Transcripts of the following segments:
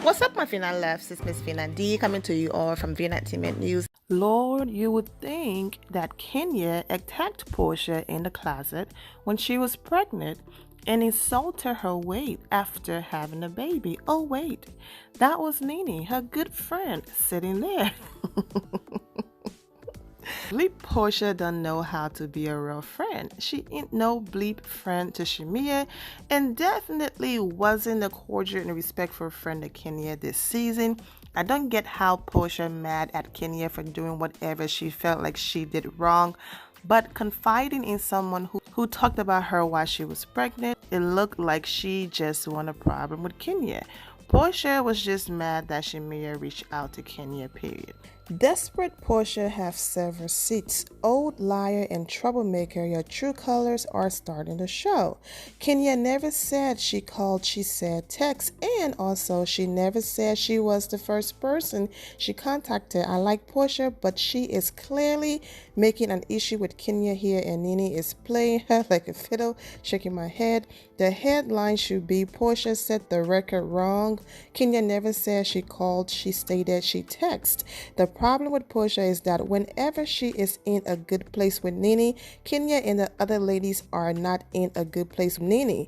What's up, my Finna loves? It's Miss Finna D coming to you all from Vienna Entertainment News. Lord, you would think that Kenya attacked Porsha in the closet when she was pregnant and insulted her weight after having a baby. Oh, wait, that was Nene, her good friend, sitting there. Bleep Porsha don't know how to be a real friend. She ain't no bleep friend to Shamia and definitely wasn't a cordial and respectful friend to Kenya this season. I don't get how Porsha mad at Kenya for doing whatever she felt like she did wrong, but confiding in someone who talked about her while she was pregnant, it looked like she just won a problem with Kenya. Porsha was just mad that Shamia reached out to Kenya, period. Desperate Porsha have several seats. Old liar and troublemaker, your true colors are starting to show. Kenya never said she called, she said text, and also she never said she was the first person she contacted. I like Porsha, but she is clearly making an issue with Kenya here, and Nene is playing her like a fiddle, shaking my head. The headline should be Porsha set the record wrong. Kenya never said she called, she stated she texted. The problem with Porsha is that whenever she is in a good place with Nene, Kenya and the other ladies are not in a good place with Nene.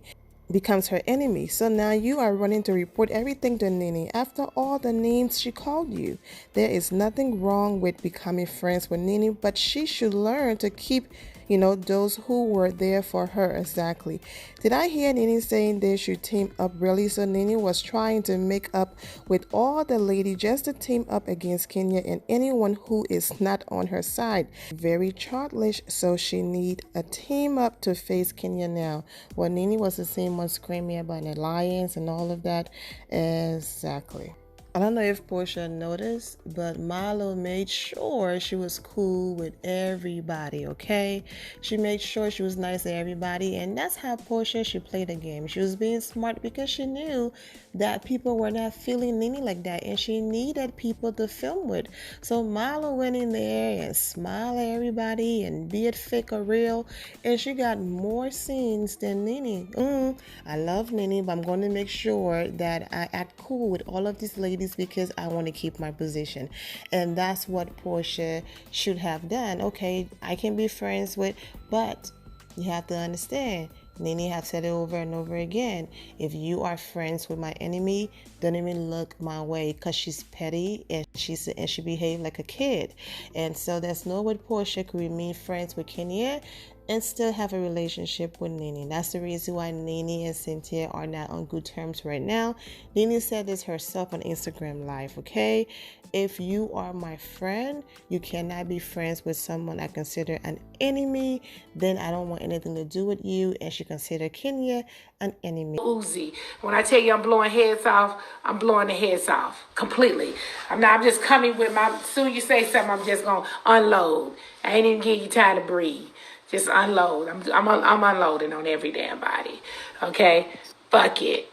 Becomes her enemy. So now you are running to report everything to Nene after all the names she called you. There is nothing wrong with becoming friends with Nene, but she should learn to keep those who were there for her. Exactly. Did I hear Nene saying they should team up really? So Nene was trying to make up with all the ladies just to team up against Kenya and anyone who is not on her side. Very childish, so she need a team up to face Kenya now. Well, Nene was the same one screaming about an alliance and all of that. Exactly. I don't know if Porsha noticed, but Milo made sure she was cool with everybody, okay? She made sure she was nice to everybody, and that's how Porsha should play the game. She was being smart because she knew that people were not feeling Nene like that, and she needed people to film with. So Milo went in there and smiled at everybody, and be it fake or real, and she got more scenes than Nene. I love Nene, but I'm going to make sure that I act cool with all of these ladies because I want to keep my position. And that's what Porsha should have done. Okay, I can be friends with, but you have to understand, Nene have said it over and over again, if you are friends with my enemy, don't even look my way, because she's petty and she behaved like a kid. And so there's no way Porsha could remain friends with Kenya and still have a relationship with Nene. That's the reason why Nene and Cynthia are not on good terms right now. Nene said this herself on Instagram Live, okay? If you are my friend, you cannot be friends with someone I consider an enemy. Then I don't want anything to do with you. And she considered Kenya an enemy. Uzi. When I tell you I'm blowing heads off, I'm blowing the heads off completely. I'm just coming with soon you say something, I'm just going to unload. I ain't even give you time to breathe. Just unload. I'm unloading on every damn body. Okay? Fuck it.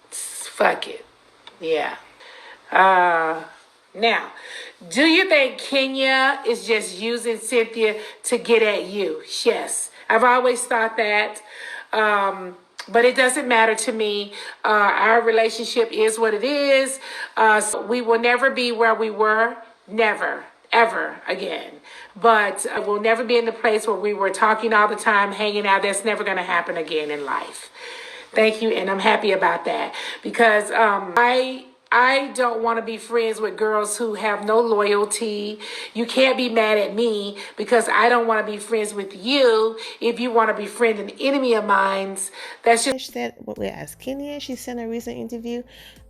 Fuck it. Yeah. Now, do you think Kenya is just using Cynthia to get at you? Yes. I've always thought that. But it doesn't matter to me. Our relationship is what it is. So we will never be where we were. Never. Ever again. But we'll never be in the place where we were talking all the time, hanging out. That's never going to happen again in life. Thank you, and I'm happy about that. Because I don't want to be friends with girls who have no loyalty. You can't be mad at me because I don't want to be friends with you. If you want to befriend an enemy of mine, that's just... She said what we're asking Kenya. She sent a recent interview.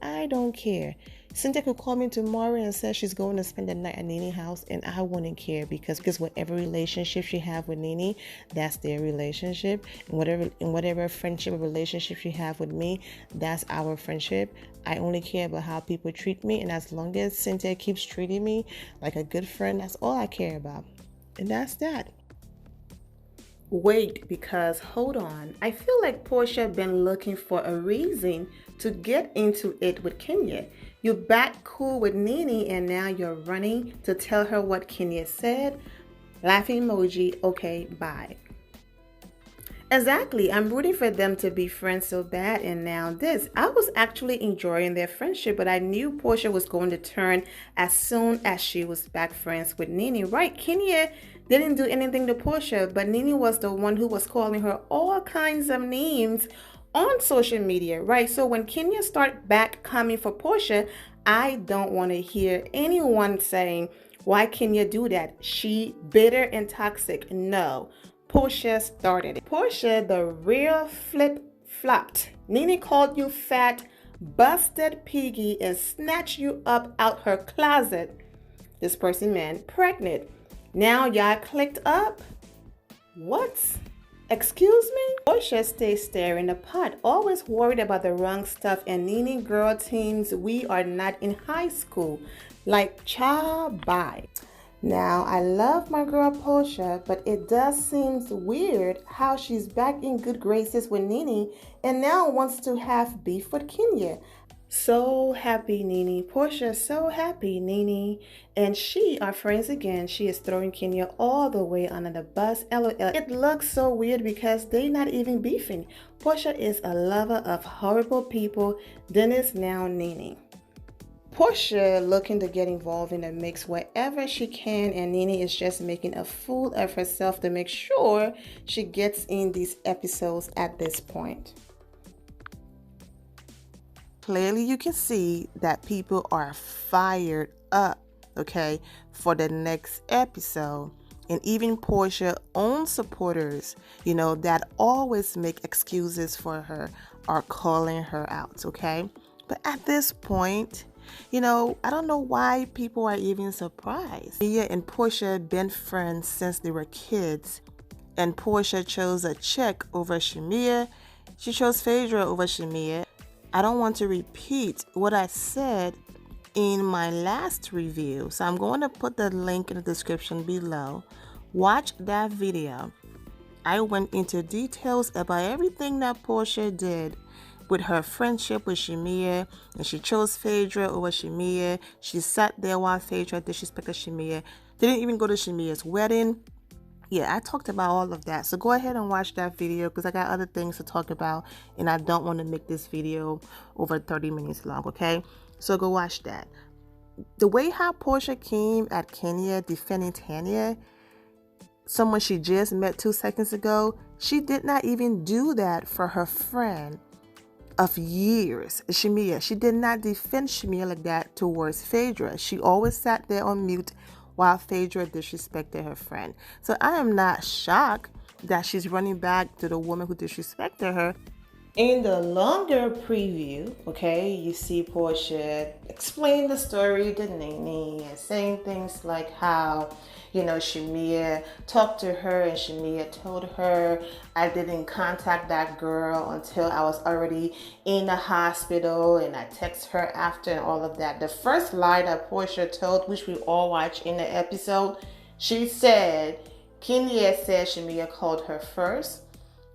I don't care. Cynthia could call me tomorrow and say she's going to spend the night at Nene's house, and I wouldn't care because whatever relationship she have with Nene, that's their relationship. And whatever friendship or relationship she have with me, that's our friendship. I only care about how people treat me, and as long as Cynthia keeps treating me like a good friend, that's all I care about. And that's that. Wait, because hold on. I feel like Porsha been looking for a reason to get into it with Kenya. You back cool with Nene and now you're running to tell her what Kenya said. Laughing emoji, okay, bye. Exactly. I'm rooting for them to be friends so bad. And now this. I was actually enjoying their friendship, but I knew Porsha was going to turn as soon as she was back friends with Nene. Right? Kenya didn't do anything to Porsha, but Nene was the one who was calling her all kinds of names on social media, right? So when Kenya start back coming for Porsha, I don't want to hear anyone saying, why Kenya do that? She bitter and toxic. No. Porsha started it. Porsha, the real flip flopped. Nene called you fat, busted piggy, and snatched you up out her closet. This person, man, pregnant. Now y'all clicked up? What? Excuse me? Porsha stays staring the pot, always worried about the wrong stuff. And Nene girl teams, we are not in high school. Like, child, bye. Now, I love my girl Porsha, but it does seem weird how she's back in good graces with Nene and now wants to have beef with Kenya. So happy, Nene. Porsha, so happy, Nene. And she are friends again. She is throwing Kenya all the way under the bus. LOL. It looks so weird because they not even beefing. Porsha is a lover of horrible people. Then it's now Nene. Porsha looking to get involved in the mix wherever she can, and Nene is just making a fool of herself to make sure she gets in these episodes at this point. Clearly you can see that people are fired up, okay, for the next episode. And even Porsha's own supporters, that always make excuses for her are calling her out, okay? But at this point, I don't know why people are even surprised. Mia and Porsha been friends since they were kids. And Porsha chose a chick over Shamia. She chose Phaedra over Shamia. I don't want to repeat what I said in my last review, so I'm going to put the link in the description below. Watch that video. I went into details about everything that Porsha did with her friendship with Shamia, and she chose Phaedra over Shamia. She sat there while Phaedra disrespected Shamia. Didn't even go to Shamia's wedding. Yeah, I talked about all of that. So go ahead and watch that video because I got other things to talk about and I don't want to make this video over 30 minutes long, okay? So go watch that. The way how Porsha came at Kenya defending Tanya, someone she just met 2 seconds ago, she did not even do that for her friend of years, Shamia. She did not defend Shamia like that towards Phaedra. She always sat there on mute while Phaedra disrespected her friend. So I am not shocked that she's running back to the woman who disrespected her. In the longer preview, okay, you see Porsha explain the story to Nene and saying things like how, Shamia talked to her and Shamia told her, I didn't contact that girl until I was already in the hospital and I text her after and all of that. The first lie that Porsha told, which we all watched in the episode, she said, Kenya said Shamia called her first.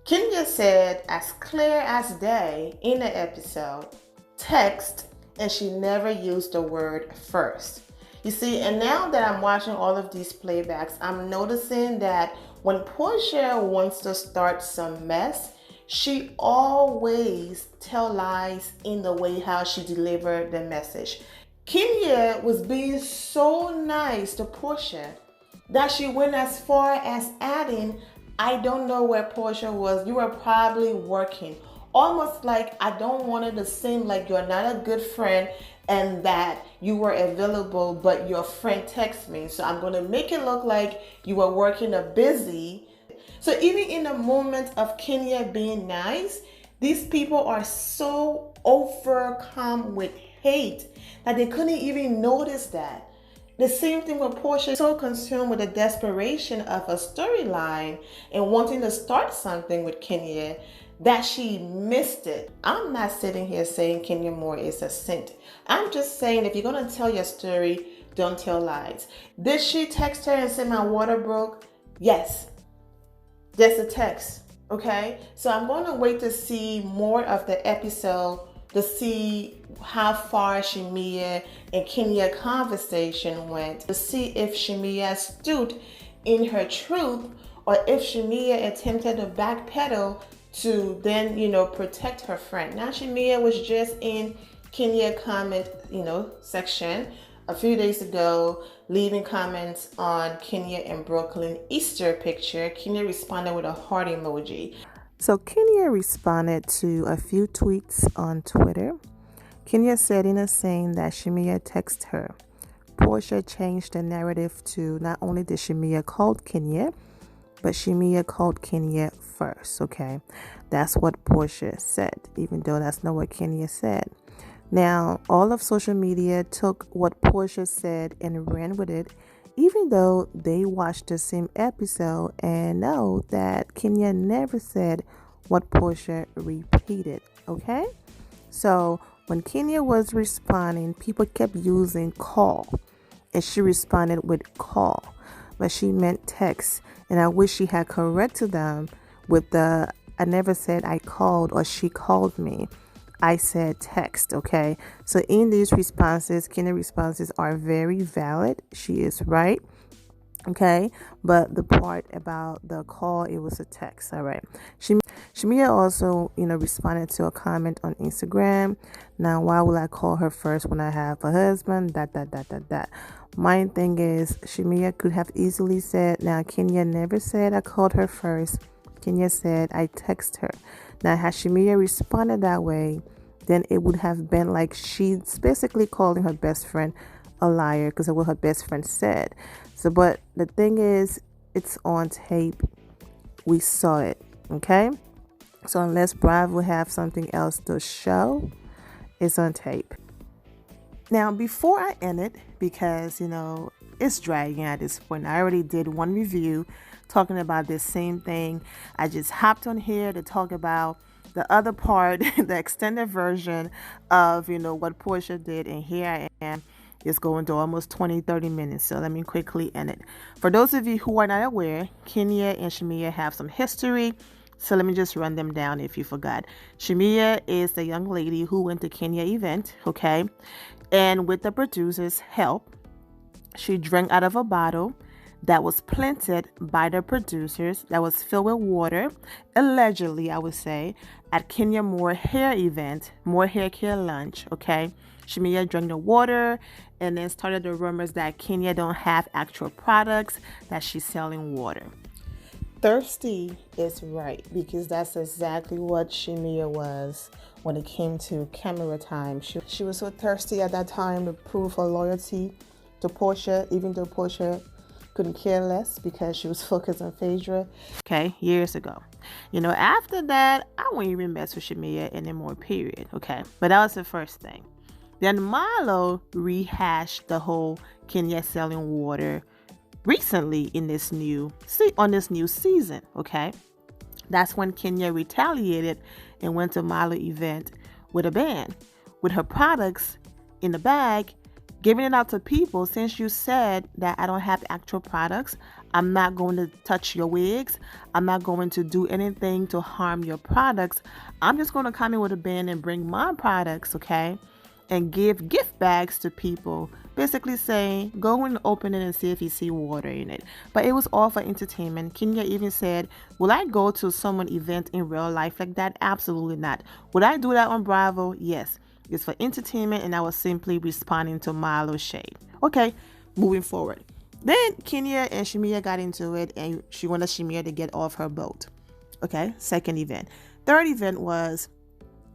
Kenya said, as clear as day in the episode, text, and she never used the word first. You see, and now that I'm watching all of these playbacks, I'm noticing that when Porsha wants to start some mess, she always tell lies in the way how she delivered the message. Kenya was being so nice to Porsha that she went as far as adding, I don't know where Porsha was. You were probably working. Almost like I don't want it to seem like you're not a good friend and that you were available, but your friend texted me. So I'm going to make it look like you were working or busy. So even in the moment of Kenya being nice, these people are so overcome with hate that they couldn't even notice that. The same thing with Porsha, so consumed with the desperation of a storyline and wanting to start something with Kenya that she missed it. I'm not sitting here saying Kenya Moore is a saint. I'm just saying if you're going to tell your story, don't tell lies. Did she text her and say my water broke? Yes. That's a text, okay? So I'm going to wait to see more of the episode to see how far Shamia and Kenya conversation went, to see if Shamia stood in her truth or if Shamia attempted to backpedal to then, protect her friend. Now Shamia was just in Kenya comment, section a few days ago, leaving comments on Kenya and Brooklyn Easter picture. Kenya responded with a heart emoji. So Kenya responded to a few tweets on Twitter. Kenya said in a saying that Shamia texted her. Porsha changed the narrative to not only did Shamia call Kenya, but Shamia called Kenya first, okay? That's what Porsha said, even though that's not what Kenya said. Now, all of social media took what Porsha said and ran with it, even though they watched the same episode and know that Kenya never said what Porsha repeated, okay? So when Kenya was responding, people kept using call, and she responded with call, but she meant text. And I wish she had corrected them with the I never said I called or she called me. I said text, okay? So in these responses, Kenya's responses are very valid. She is right, okay? But the part about the call, it was a text, all right? Shamia also, responded to a comment on Instagram. Now, why will I call her first when I have a husband? That. My thing is, Shamia could have easily said, now, Kenya never said I called her first. Kenya said I text her. Now, had Shamia responded that way, then it would have been like she's basically calling her best friend a liar because of what her best friend said. So, but the thing is, it's on tape. We saw it, okay? So unless Bravo have something else to show, it's on tape. Now, before I end it, because, it's dragging at this point. I already did one review talking about this same thing. I just hopped on here to talk about the other part, the extended version of, what Porsha did. And here I am. It's going to almost 20-30 minutes. So let me quickly end it. For those of you who are not aware, Kenya and Shamia have some history. So let me just run them down if you forgot. Shamia is the young lady who went to Kenya event, okay? And with the producer's help, she drank out of a bottle that was planted by the producers that was filled with water, allegedly, I would say, at Kenya Moore hair event, Moore hair care lunch, okay? Shamia drank the water and then started the rumors that Kenya don't have actual products, that she's selling water. Thirsty is right, because that's exactly what Shamia was when it came to camera time. She was so thirsty at that time to prove her loyalty to Porsha, even though Porsha couldn't care less because she was focused on Phaedra. Okay, years ago. After that, I wouldn't even mess with Shamia anymore, period. Okay, but that was the first thing. Then Milo rehashed the whole Kenya selling water recently in this new season, okay? That's when Kenya retaliated and went to Milo event with a band, with her products in the bag, giving it out to people. Since you said that I don't have actual products, I'm not going to touch your wigs. I'm not going to do anything to harm your products. I'm just going to come in with a band and bring my products, okay? And give gift bags to people, basically saying, go and open it and see if you see water in it. But it was all for entertainment. Kenya even said, will I go to someone's event in real life like that? Absolutely not. Would I do that on Bravo? Yes. It's for entertainment, and I was simply responding to Milo's shade. Okay, moving forward. Then Kenya and Shamia got into it, and she wanted Shamia to get off her boat. Okay, second event. Third event was,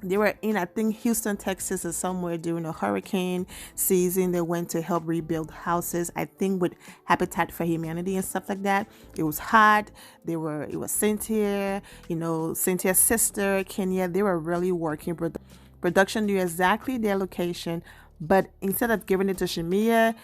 they were in, I think, Houston, Texas, or somewhere during the hurricane season. They went to help rebuild houses, I think, with Habitat for Humanity and stuff like that. It was hot. It was Cynthia, Cynthia's sister, Kenya. They were really working. Production knew exactly their location, but instead of giving it to Shamia,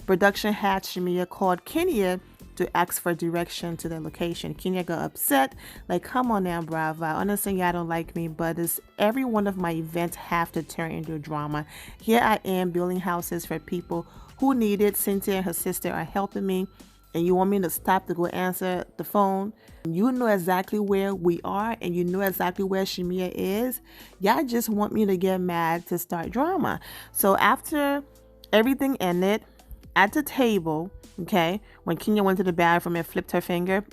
production had Shamia called Kenya to ask for direction to the location. Kenya got upset, like, come on now, Bravo. I understand y'all don't like me, but does every one of my events have to turn into drama? Here I am building houses for people who need it. Cynthia and her sister are helping me, and you want me to stop to go answer the phone? You know exactly where we are, and you know exactly where Shamia is. Y'all just want me to get mad to start drama. So after everything ended, At the table, okay, when Kenya went to the bathroom and flipped her finger,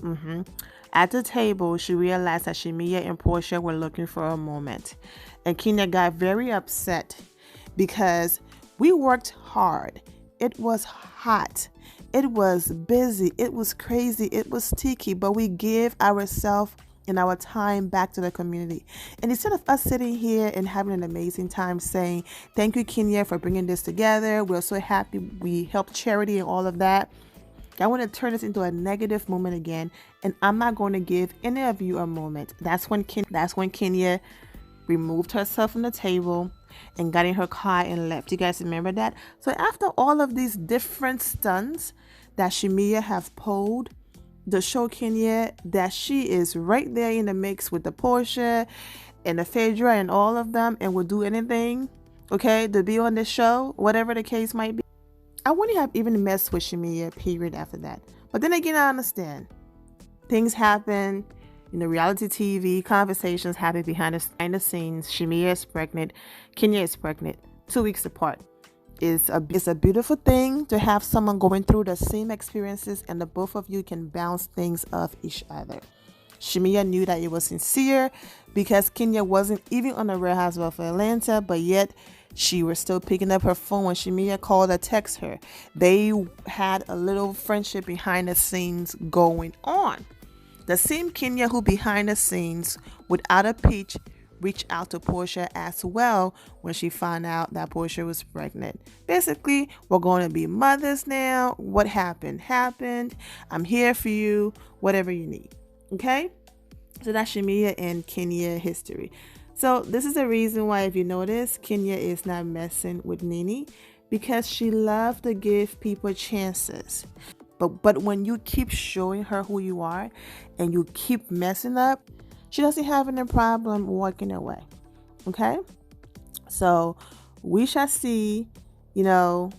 at the table, she realized that Shemia and Porsha were looking for a moment. And Kenya got very upset because we worked hard. It was hot. It was busy. It was crazy. It was sticky, but we give ourselves and our time back to the community. And instead of us sitting here and having an amazing time saying, thank you, Kenya, for bringing this together. We're so happy we helped charity and all of that. I want to turn this into a negative moment again, and I'm not going to give any of you a moment. That's when Kenya removed herself from the table and got in her car and left. You guys remember that? So after all of these different stunts that Shemia have pulled to show Kenya that she is right there in the mix with the Porsha and the Phaedra and all of them, and will do anything, okay, to be on this show, whatever the case might be. I wouldn't have even messed with Shemia, period, after that. But then again, I understand. Things happen, reality TV, conversations happen behind the scenes. Shemia is pregnant. Kenya is pregnant. 2 weeks apart. It's a beautiful thing to have someone going through the same experiences, and the both of you can bounce things off each other. Shemia knew that it was sincere because Kenya wasn't even on the Real Housewives of Atlanta, but yet she was still picking up her phone when Shemia called or text her. They had a little friendship behind the scenes going on. The same Kenya who behind the scenes, without a peach, reached out to Porsha as well when she found out that Porsha was pregnant. Basically, we're going to be mothers now. What happened, happened. I'm here for you, whatever you need. Okay? So that's Shemia and Kenya history. So this is the reason why, if you notice, Kenya is not messing with Nene, because she loved to give people chances. But when you keep showing her who you are and you keep messing up, she doesn't have any problem walking away. Okay? So we shall see, how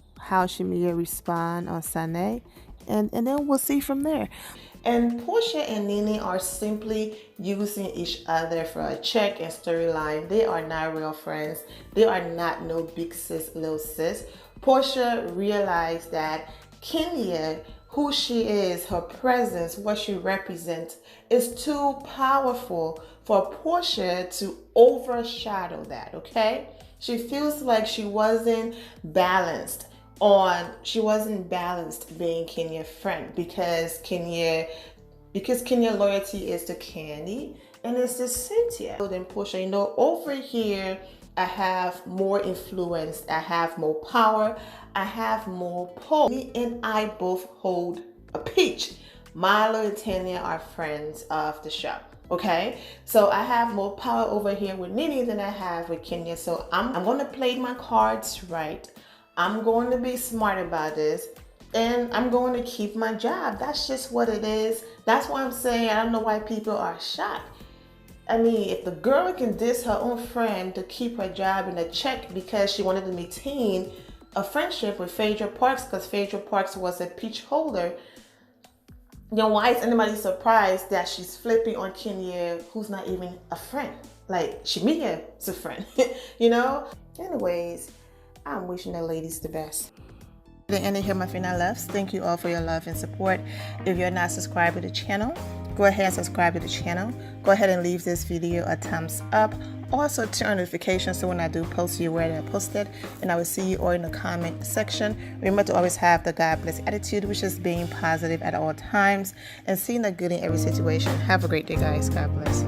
Shemia respond on Sunday. And then we'll see from there. And Porsha and Nene are simply using each other for a check and storyline. They are not real friends. They are not no big sis, little sis. Porsha realized that Kenya, who she is, her presence, what she represents, is too powerful for Porsha to overshadow that, okay? She feels like she wasn't balanced being Kenya's friend, because Kenya loyalty is to Candy and it's to Cynthia. Then Porsha, over here I have more influence, I have more power, I have more pull. Me and I both hold a peach. Milo and Tanya are friends of the show. Okay, so I have more power over here with Nene than I have with Kenya. So I'm going to play my cards right. I'm going to be smart about this, and I'm going to keep my job. That's just what it is. That's why I'm saying I don't know why people are shocked. I mean, if the girl can diss her own friend to keep her job in a check because she wanted to maintain a friendship with Phaedra Parks, because Phaedra Parks was a peach holder, why is anybody surprised that she's flipping on Kenya, who's not even a friend? Like, Shemia is a friend, Anyways, I'm wishing the ladies the best. The end of here, my final loves. Thank you all for your love and support. If you're not subscribed to the channel, go ahead and subscribe to the channel. Go ahead and leave this video a thumbs up. Also, turn on notifications so when I do post, you're aware that I posted. And I will see you all in the comment section. Remember to always have the God bless attitude, which is being positive at all times and seeing the good in every situation. Have a great day, guys. God bless.